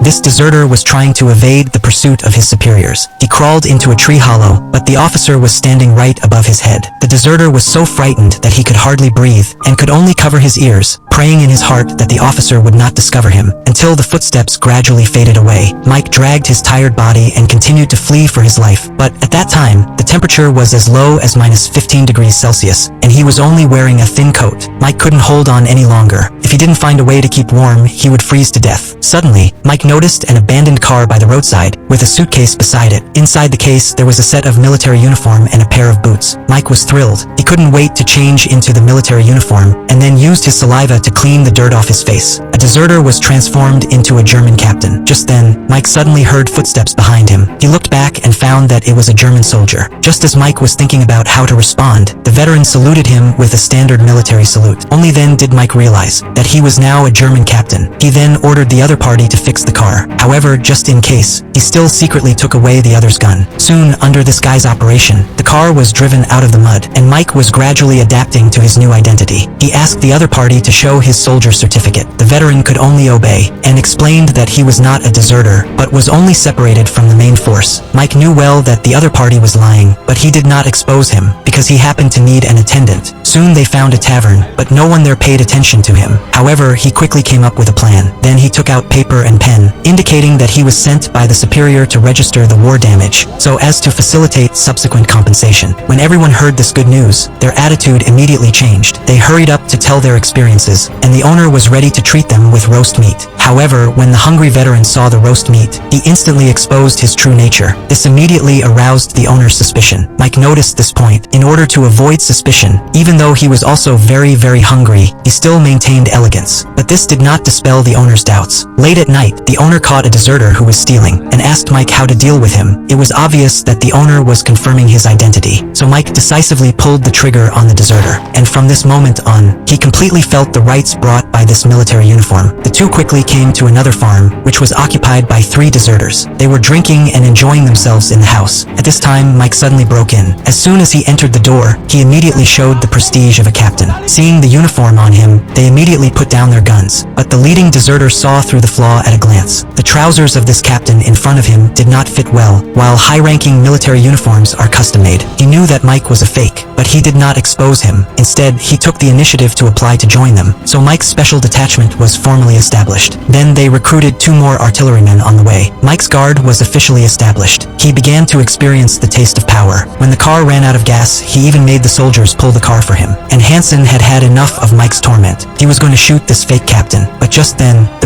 This deserter was trying to evade the pursuit of his superiors. He crawled into a tree hollow, but the officer was standing right above his head. The deserter was so frightened that he could hardly breathe and could only cover his ears, praying in his heart that the officer would not discover him. Until the footsteps gradually faded away, Mike dragged his tired body and continued to flee for his life. But at that time, the temperature was as low as -15°C, and he was only wearing a thin coat. Mike couldn't hold on any longer. If he didn't find a way to keep warm, he would freeze to death. Suddenly, Mike noticed an abandoned car by the roadside, with a suitcase beside it. Inside the case, there was a set of military uniform and a pair of boots. Mike was thrilled. He couldn't wait to change into the military uniform, and then used his saliva to clean the dirt off his face. A deserter was transformed into a German captain. Just then, Mike suddenly heard footsteps behind him. He looked back and found that it was a German soldier. Just as Mike was thinking about how to respond, the veteran saluted him with a standard military salute. Only then did Mike realize that he was now a German captain. He then ordered the other party to fix the car. However, just in case, he still secretly took away the other's gun. Soon, under this guy's operation, the car was driven out of the mud, and Mike was gradually adapting to his new identity. He asked the other party to show his soldier certificate. The veteran could only obey, and explained that he was not a deserter, but was only separated from the main force. Mike knew well that the other party was lying, but he did not expose him, because he happened to need an attendant. Soon they found a tavern, but no one there paid attention to him. However, he quickly came up with a plan. Then he took out paper and pen, indicating that he was sent by the superior to register the war damage, so as to facilitate subsequent compensation. When everyone heard this good news, their attitude immediately changed. They hurried up to tell their experiences, and the owner was ready to treat them with roast meat. However, when the hungry veteran saw the roast meat, he instantly exposed his true nature. This immediately aroused the owner's suspicion. Mike noticed this point. In order to avoid suspicion, even though he was also very hungry, he still maintained elegance. But this did not dispel the owner's doubts. Late at night, the owner caught a deserter who was stealing, and asked Mike how to deal with him. It was obvious that the owner was confirming his identity, so Mike decisively pulled the trigger on the deserter. And from this moment on, he completely felt the rights brought by this military uniform. The two quickly came to another farm, which was occupied by 3 deserters. They were drinking and enjoying themselves in the house. At this time, Mike suddenly broke in. As soon as he entered the door, he immediately showed the prestige of a captain. Seeing the uniform on him, they immediately put down their guns. But the leading deserter saw through the flaw at a glance. The trousers of this captain in front of him did not fit well, while high-ranking military uniforms are custom-made. He knew that Mike was a fake, but he did not expose him. Instead, he took the initiative to apply to join them, so Mike's special detachment was formally established. Then they recruited 2 more artillerymen on the way. Mike's guard was officially established. He began to experience the taste of power. When the car ran out of gas, he even made the soldiers pull the car for him. And Hansen had had enough of Mike's torment. He was going to shoot this fake captain, but just then, the